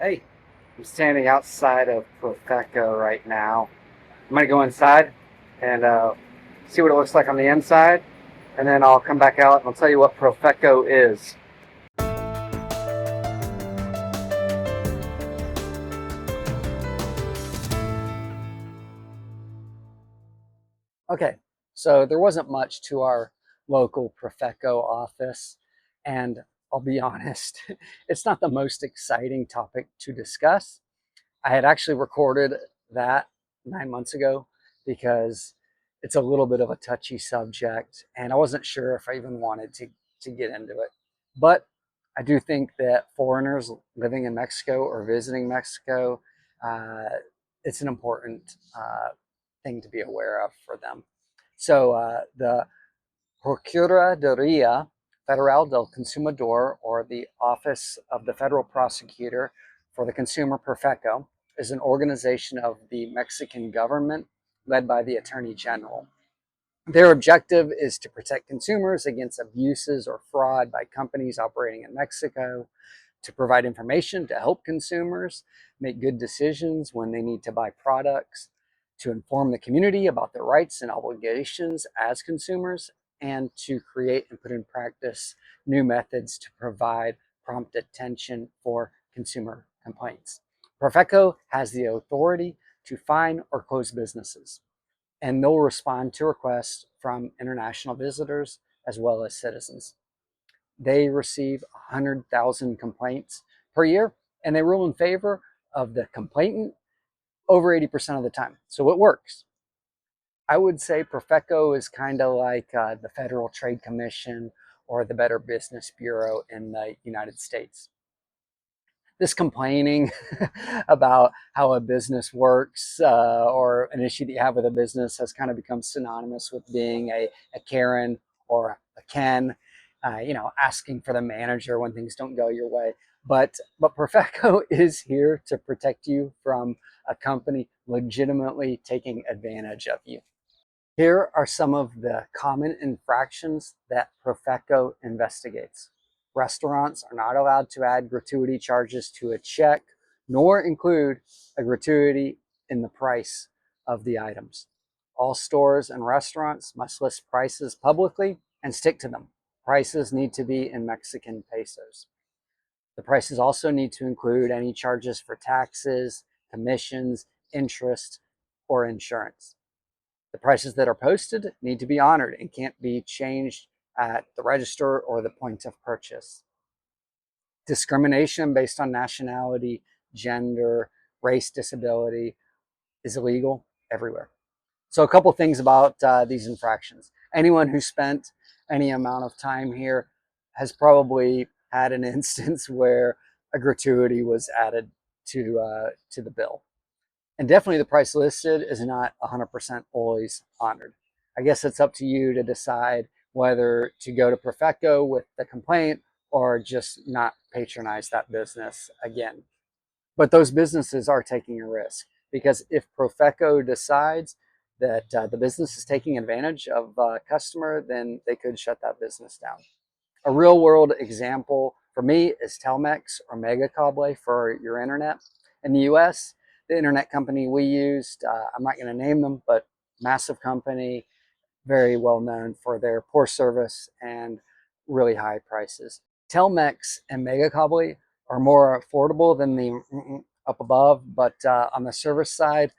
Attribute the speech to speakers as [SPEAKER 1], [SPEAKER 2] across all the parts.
[SPEAKER 1] Hey, I'm standing outside of Profeco right now. I'm gonna go inside and see what it looks like on the inside, and then I'll come back out and I'll tell you what Profeco is. Okay, so there wasn't much to our local Profeco office, and I'll be honest, it's not the most exciting topic to discuss. I had actually recorded that 9 months ago because it's a little bit of a touchy subject, and I wasn't sure if I even wanted to get into it. But I do think that foreigners living in Mexico or visiting Mexico, uh, it's an important thing to be aware of for them. So the Procuraduría Federal del Consumidor, or the Office of the Federal Prosecutor for the Consumer Profeco, is an organization of the Mexican government led by the Attorney General. Their objective is to protect consumers against abuses or fraud by companies operating in Mexico, to provide information to help consumers make good decisions when they need to buy products, to inform the community about their rights and obligations as consumers, and to create and put in practice new methods to provide prompt attention for consumer complaints. Profeco has the authority to fine or close businesses, and they'll respond to requests from international visitors as well as citizens. They receive 100,000 complaints per year, and they rule in favor of the complainant over 80% of the time. So it works. I would say Profeco is kind of like the Federal Trade Commission or the Better Business Bureau in the United States. This complaining about how a business works or an issue that you have with a business has kind of become synonymous with being a Karen or a Ken, asking for the manager when things don't go your way. But Profeco is here to protect you from a company legitimately taking advantage of you. Here are some of the common infractions that Profeco investigates. Restaurants are not allowed to add gratuity charges to a check, nor include a gratuity in the price of the items. All stores and restaurants must list prices publicly and stick to them. Prices need to be in Mexican pesos. The prices also need to include any charges for taxes, commissions, interest, or insurance. The prices that are posted need to be honored and can't be changed at the register or the point of purchase. Discrimination based on nationality, gender, race, disability is illegal everywhere. So a couple things about these infractions. Anyone who spent any amount of time here has probably had an instance where a gratuity was added to the bill. And definitely the price listed is not 100% always honored. I guess it's up to you to decide whether to go to Profeco with the complaint or just not patronize that business again. But those businesses are taking a risk, because if Profeco decides that the business is taking advantage of a customer, then they could shut that business down. A real world example for me is Telmex or Megacable for your internet. In the US, the internet company we used, I'm not going to name them, but massive company, very well known for their poor service and really high prices. Telmex and Megacable are more affordable than the up above, but on the service side,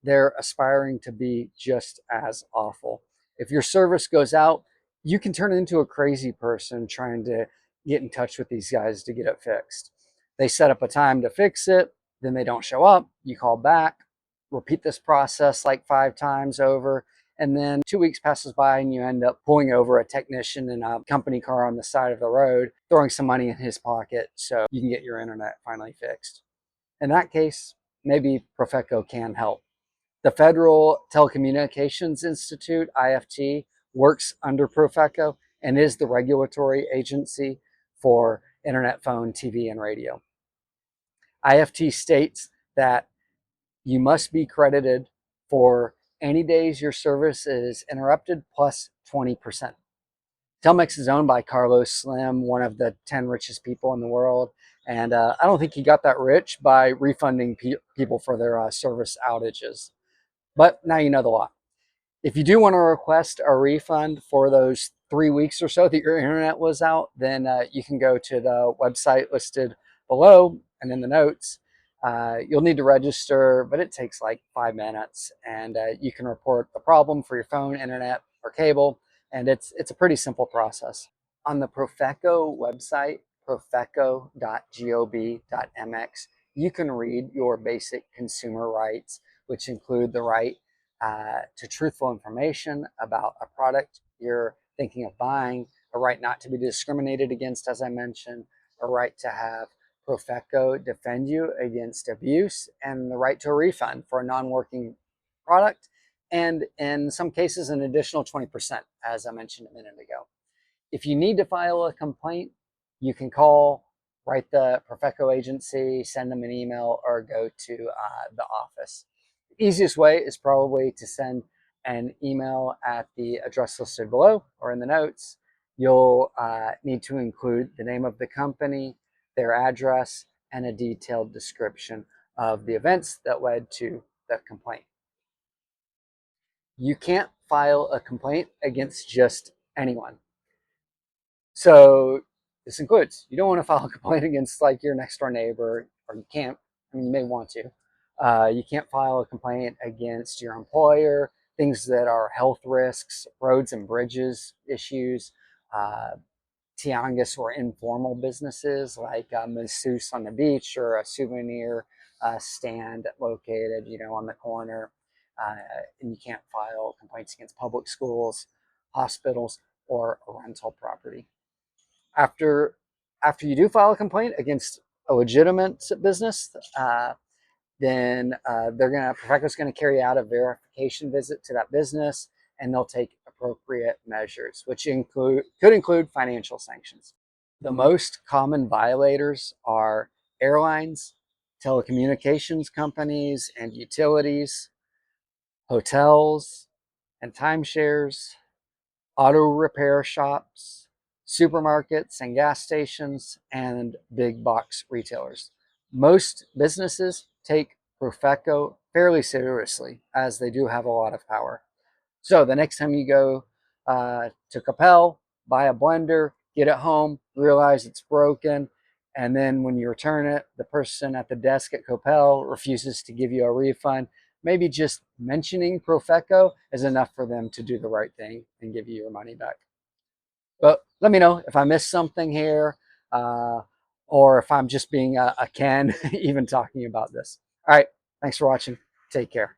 [SPEAKER 1] they're aspiring to be just as awful. If your service goes out, you can turn into a crazy person trying to get in touch with these guys to get it fixed. They set up a time to fix it, then they don't show up. You call back, repeat this process like 5 times over, and then 2 weeks passes by and you end up pulling over a technician in a company car on the side of the road, throwing some money in his pocket so you can get your internet finally fixed. In that case, maybe Profeco can help. The Federal Telecommunications Institute, IFT, works under Profeco and is the regulatory agency for internet, phone, TV, and radio. IFT states that you must be credited for any days your service is interrupted plus 20%. Telmex is owned by Carlos Slim, one of the 10 richest people in the world, And I don't think he got that rich by refunding people for their service outages. But now you know the law. If you do want to request a refund for those 3 weeks or so that your internet was out, then you can go to the website listed below and in the notes. You'll need to register, but it takes like 5 minutes, and you can report the problem for your phone, internet, or cable, and it's a pretty simple process. On the Profeco website, profeco.gov.mx, you can read your basic consumer rights, which include the right to truthful information about a product you're thinking of buying, a right not to be discriminated against, as I mentioned, a right to have Profeco defend you against abuse, and the right to a refund for a non-working product, and in some cases, an additional 20%, as I mentioned a minute ago. If you need to file a complaint, you can call, write the Profeco agency, send them an email, or go to the office. The easiest way is probably to send an email at the address listed below or in the notes. You'll need to include the name of the company, their address, and a detailed description of the events that led to the complaint. You can't file a complaint against just anyone. So this includes, you don't want to file a complaint against like your next door neighbor, or you can't, I mean, you may want to. You can't file a complaint against your employer, things that are health risks, roads and bridges issues, uh, tiangas or informal businesses like a masseuse on the beach or a souvenir stand located, on the corner. And you can't file complaints against public schools, hospitals, or a rental property. After you do file a complaint against a legitimate business, then Profeco's gonna carry out a verification visit to that business, and they'll take appropriate measures, which could include financial sanctions. The most common violators are airlines, telecommunications companies and utilities, hotels and timeshares, auto repair shops, supermarkets and gas stations, and big box retailers. Most businesses take Profeco fairly seriously, as they do have a lot of power. So the next time you go to Capel, buy a blender, get it home, realize it's broken, and then when you return it, the person at the desk at Capel refuses to give you a refund, maybe just mentioning Profeco is enough for them to do the right thing and give you your money back. But let me know if I missed something here, uh, or if I'm just being a Ken even talking about this. All right, thanks for watching. Take care.